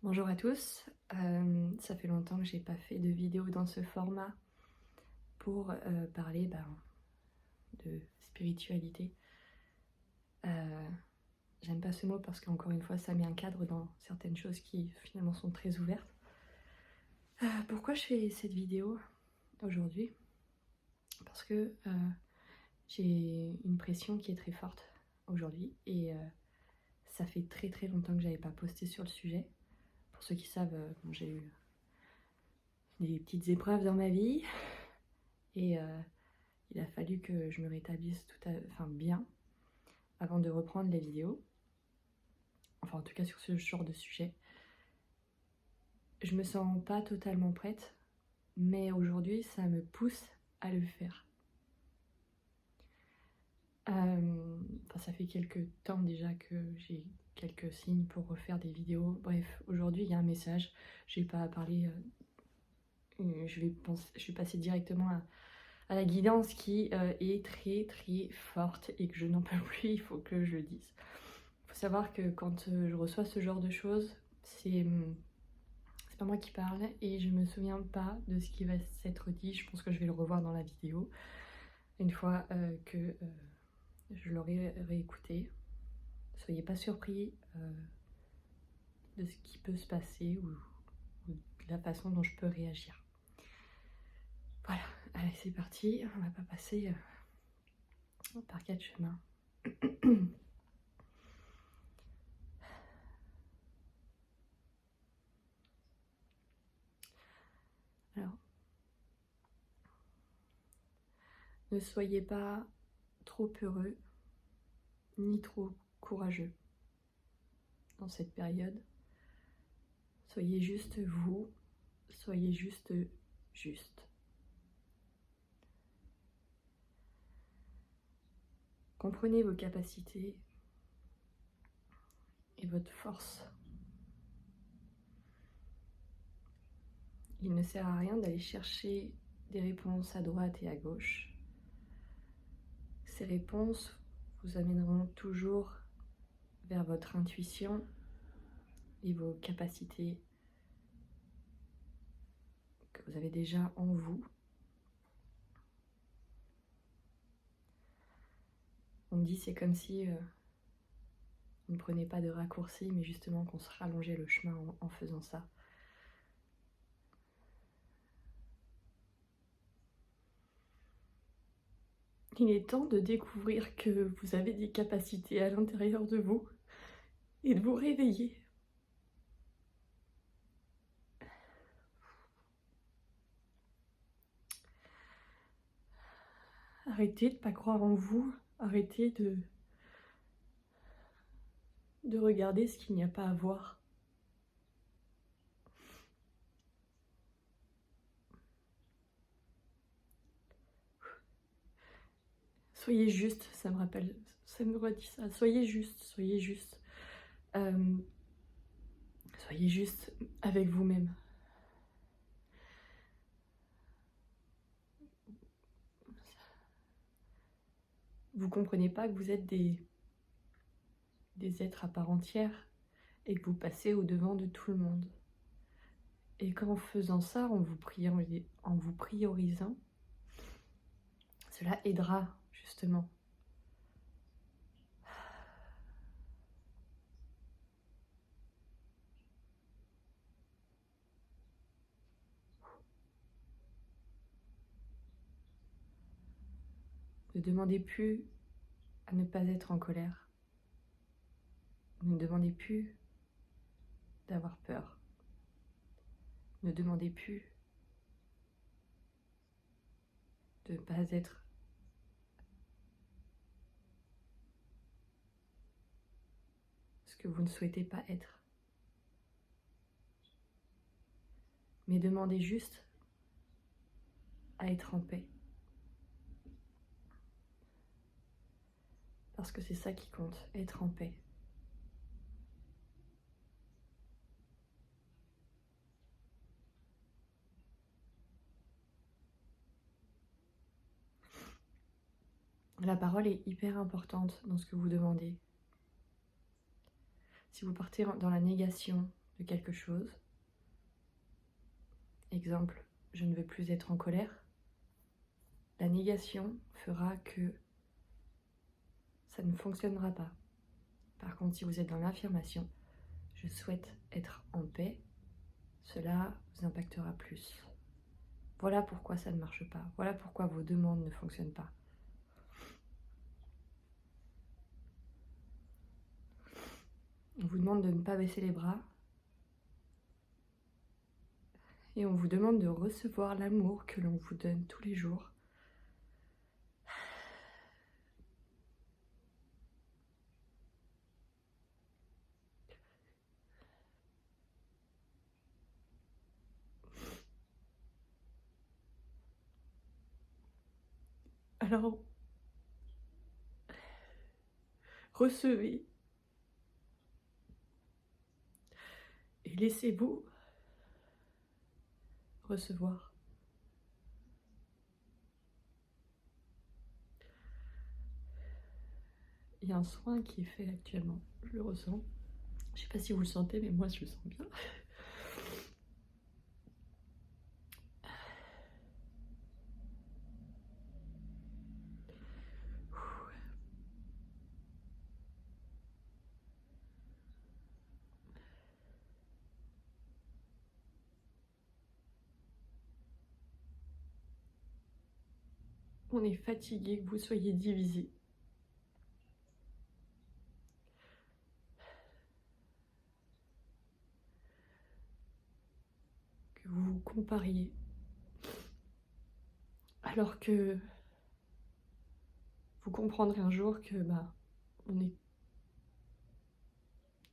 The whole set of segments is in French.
Bonjour à tous, ça fait longtemps que j'ai pas fait de vidéo dans ce format pour parler de spiritualité. J'aime pas ce mot parce qu'encore une fois ça met un cadre dans certaines choses qui finalement sont très ouvertes. Pourquoi je fais cette vidéo aujourd'hui? Parce que j'ai une pression qui est très forte aujourd'hui et ça fait très longtemps que j'avais pas posté sur le sujet. Pour ceux qui savent, bon, j'ai eu des petites épreuves dans ma vie et il a fallu que je me rétablisse bien avant de reprendre les vidéos. Enfin, en tout cas sur ce genre de sujet. Je me sens pas totalement prête, mais aujourd'hui ça me pousse à le faire. Ça fait quelques temps déjà que j'ai quelques signes pour refaire des vidéos. Bref, aujourd'hui il y a un message. J'ai pas à parler. Je vais passer directement à la guidance qui est très forte et que je n'en peux plus. Il faut que je le dise. Il faut savoir que quand je reçois ce genre de choses, c'est pas moi qui parle et je me souviens pas de ce qui va s'être dit. Je pense que je vais le revoir dans la vidéo une fois que je l'aurai réécouté. Soyez pas surpris de ce qui peut se passer ou de la façon dont je peux réagir. Voilà, allez c'est parti, on va pas passer par quatre chemins. Alors, ne soyez pas trop heureux ni trop courageux dans cette période. Soyez juste vous, soyez juste. Comprenez vos capacités et votre force. Il ne sert à rien d'aller chercher des réponses à droite et à gauche. Ces réponses vous amèneront toujours vers votre intuition et vos capacités que vous avez déjà en vous. On me dit c'est comme si on ne prenait pas de raccourci, mais justement qu'on se rallongeait le chemin en faisant ça. Il est temps de découvrir que vous avez des capacités à l'intérieur de vous et de vous réveiller. Arrêtez de ne pas croire en vous, arrêtez de regarder ce qu'il n'y a pas à voir. Soyez juste, ça me redit ça. Soyez juste. Soyez juste avec vous-même. Vous comprenez pas que vous êtes des êtres à part entière et que vous passez au-devant de tout le monde. Et qu'en faisant ça, en vous priorisant, cela aidera justement. Ne demandez plus à ne pas être en colère. Ne demandez plus d'avoir peur. Ne demandez plus de ne pas être ce que vous ne souhaitez pas être. Mais demandez juste à être en paix. Parce que c'est ça qui compte, être en paix. La parole est hyper importante dans ce que vous demandez. Si vous partez dans la négation, de quelque chose. Exemple, je ne veux plus être en colère. La négation fera que ça ne fonctionnera pas. Par contre, si vous êtes dans l'affirmation, je souhaite être en paix, cela vous impactera plus. Voilà pourquoi ça ne marche pas. Voilà pourquoi vos demandes ne fonctionnent pas. On vous demande de ne pas baisser les bras. Et on vous demande de recevoir l'amour que l'on vous donne tous les jours. Alors, recevez et laissez-vous recevoir. Il y a un soin qui est fait actuellement, je le ressens. Je sais pas si vous le sentez, mais moi je le sens bien. On est fatigué, que vous soyez divisé. Que vous vous compariez. Alors que vous comprendrez un jour que on est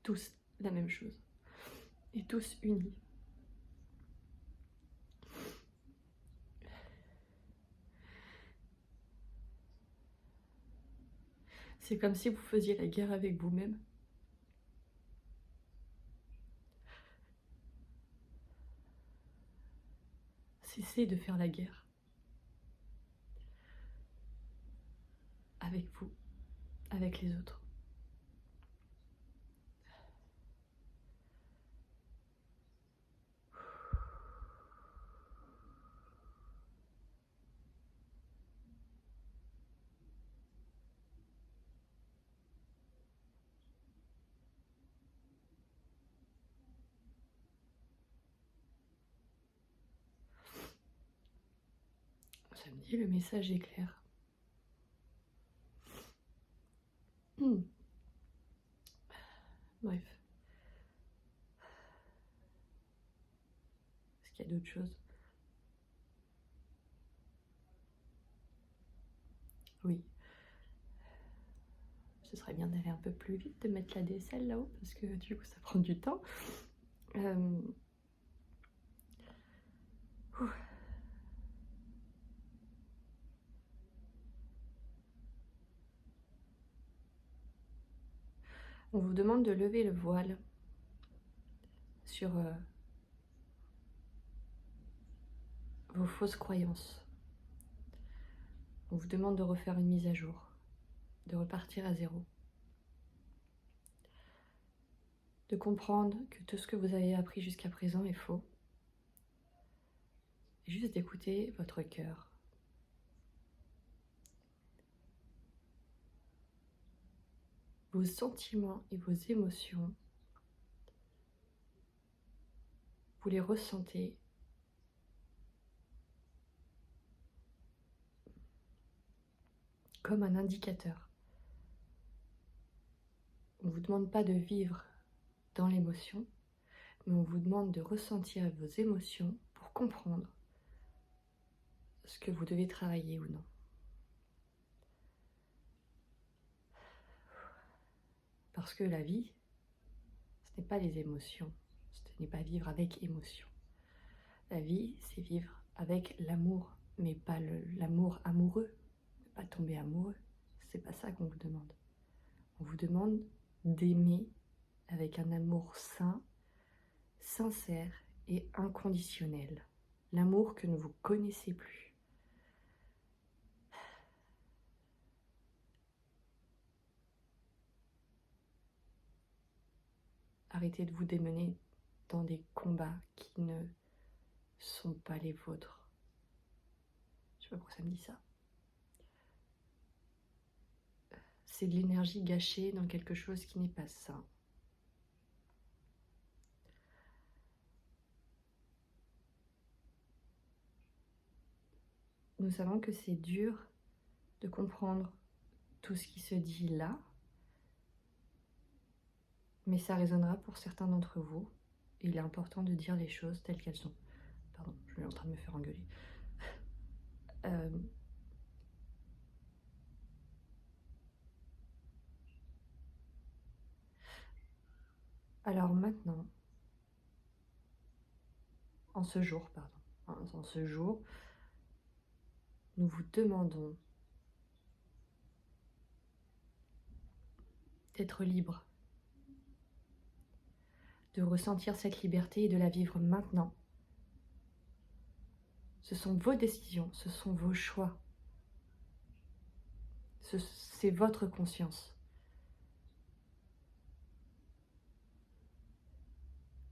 tous la même chose. Et tous unis. C'est comme si vous faisiez la guerre avec vous-même. Cessez de faire la guerre. Avec vous, avec les autres. Samedi, le message est clair. Bref. Est-ce qu'il y a d'autres choses? Oui. Ce serait bien d'aller un peu plus vite, de mettre la DSL là-haut, parce que du coup ça prend du temps. On vous demande de lever le voile sur vos fausses croyances. On vous demande de refaire une mise à jour, de repartir à zéro. De comprendre que tout ce que vous avez appris jusqu'à présent est faux. Et juste d'écouter votre cœur. Vos sentiments et vos émotions, vous les ressentez comme un indicateur. On ne vous demande pas de vivre dans l'émotion, mais on vous demande de ressentir vos émotions pour comprendre ce que vous devez travailler ou non. Parce que la vie, ce n'est pas les émotions, ce n'est pas vivre avec émotion. La vie, c'est vivre avec l'amour, mais pas l'amour amoureux, ne pas tomber amoureux. C'est pas ça qu'on vous demande. On vous demande d'aimer avec un amour sain, sincère et inconditionnel. L'amour que vous ne connaissez plus. Arrêtez de vous démener dans des combats qui ne sont pas les vôtres. Je sais pas pourquoi ça me dit ça. C'est de l'énergie gâchée dans quelque chose qui n'est pas sain. Nous savons que c'est dur de comprendre tout ce qui se dit là, mais ça résonnera pour certains d'entre vous. Et il est important de dire les choses telles qu'elles sont. Pardon, je suis en train de me faire engueuler. Alors maintenant, en ce jour, nous vous demandons d'être libre, de ressentir cette liberté et de la vivre maintenant. Ce sont vos décisions, ce sont vos choix. C'est votre conscience.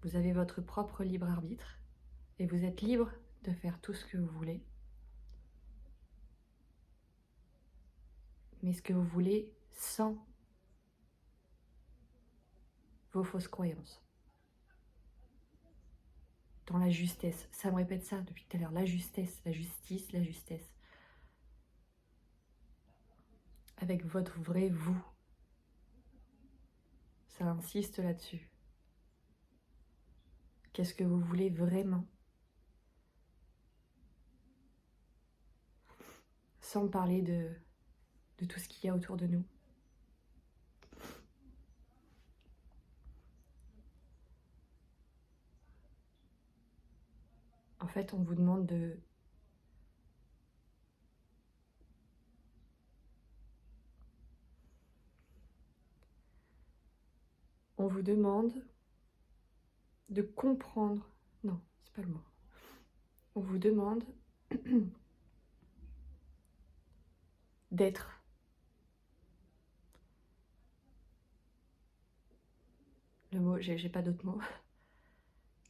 Vous avez votre propre libre arbitre et vous êtes libre de faire tout ce que vous voulez. Mais ce que vous voulez sans vos fausses croyances. Dans la justesse. Ça me répète ça depuis tout à l'heure. La justesse, la justice, la justesse. Avec votre vrai vous. Ça insiste là-dessus. Qu'est-ce que vous voulez vraiment? Sans parler de tout ce qu'il y a autour de nous. En fait, on vous demande de... On vous demande de comprendre... Non, c'est pas le mot. On vous demande d'être. Le mot, j'ai pas d'autre mot.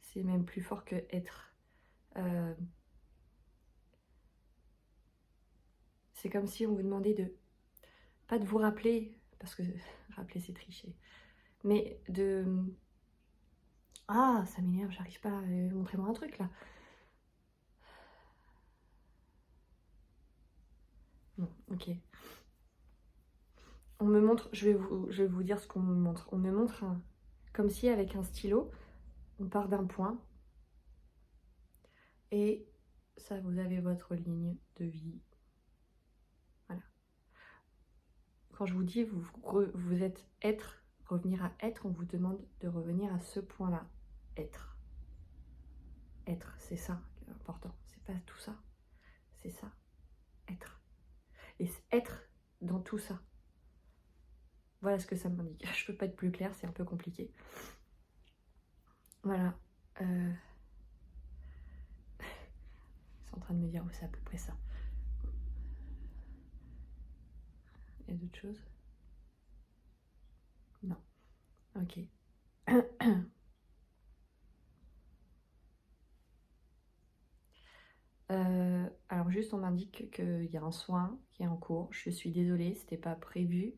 C'est même plus fort que être. C'est comme si on vous demandait de... Pas de vous rappeler, parce que rappeler c'est tricher. Mais de... Ah, ça m'énerve, j'arrive pas à montrer-moi un truc là. Non, ok. On me montre, je vais vous dire ce qu'on me montre. On me montre comme si avec un stylo, on part d'un point. Et ça, vous avez votre ligne de vie. Voilà. Quand je vous dis, vous êtes être, revenir à être, on vous demande de revenir à ce point-là. Être. Être, c'est ça qui est important. C'est pas tout ça. C'est ça. Être. Et être dans tout ça. Voilà ce que ça m'indique. Je peux pas être plus claire, c'est un peu compliqué. Voilà. Ils sont en train de me dire, oh, c'est à peu près ça. Il y a d'autres choses? Non. Ok. Alors juste on m'indique qu'il y a un soin qui est en cours. Je suis désolée, c'était pas prévu.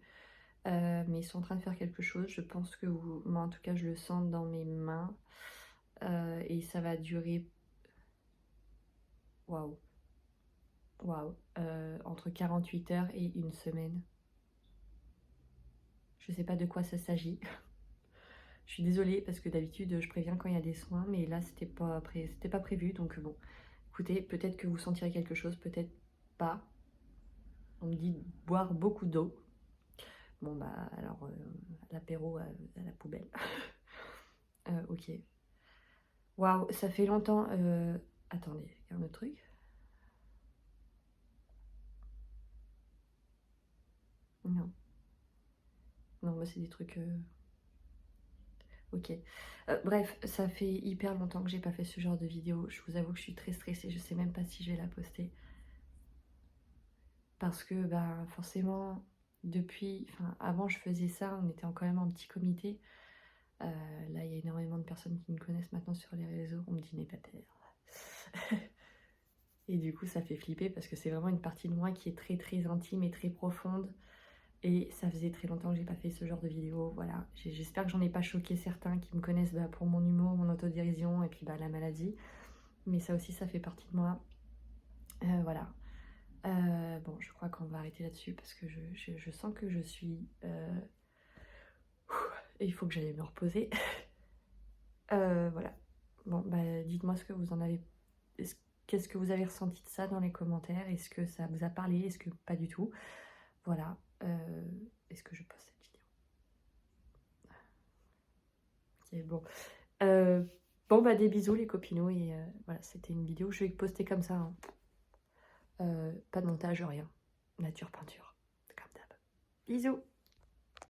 Mais ils sont en train de faire quelque chose. Je pense que moi en tout cas je le sens dans mes mains. Et ça va durer... Waouh. Waouh. Entre 48 heures et une semaine. Je sais pas de quoi ça s'agit. Je suis désolée parce que d'habitude je préviens quand il y a des soins, mais là c'était pas prévu, donc bon. Écoutez, peut-être que vous sentirez quelque chose, peut-être pas. On me dit de boire beaucoup d'eau. Bon bah alors l'apéro à la poubelle. Ok. Waouh, ça fait longtemps. Attendez, il y a un autre truc. Non. Non, bah c'est des trucs... Ok. Bref, ça fait hyper longtemps que j'ai pas fait ce genre de vidéo. Je vous avoue que je suis très stressée. Je sais même pas si je vais la poster. Parce que, bah, forcément, depuis... Enfin, avant, je faisais ça. On était quand même en petit comité. Là, il y a énormément de personnes qui me connaissent maintenant sur les réseaux. On me dit, n'aie pas peur. Et du coup, ça fait flipper parce que c'est vraiment une partie de moi qui est très très intime et très profonde. Et ça faisait très longtemps que j'ai pas fait ce genre de vidéo. Voilà, j'espère que j'en ai pas choqué certains qui me connaissent pour mon humour, mon autodérision et puis la maladie. Mais ça aussi, ça fait partie de moi. Voilà. Bon, je crois qu'on va arrêter là-dessus parce que je sens que je suis... Et il faut que j'aille me reposer. Voilà. Bon, bah, dites-moi ce que vous en avez... Qu'est-ce que vous avez ressenti de ça dans les commentaires? Est-ce que ça vous a parlé? Est-ce que pas du tout? Voilà. Est-ce que je poste cette vidéo? Ok, bon. Bon, bah, des bisous les copinous. Et voilà, c'était une vidéo que je vais poster comme ça. Hein. Pas de montage, rien. Nature peinture. Comme d'hab. Bisous!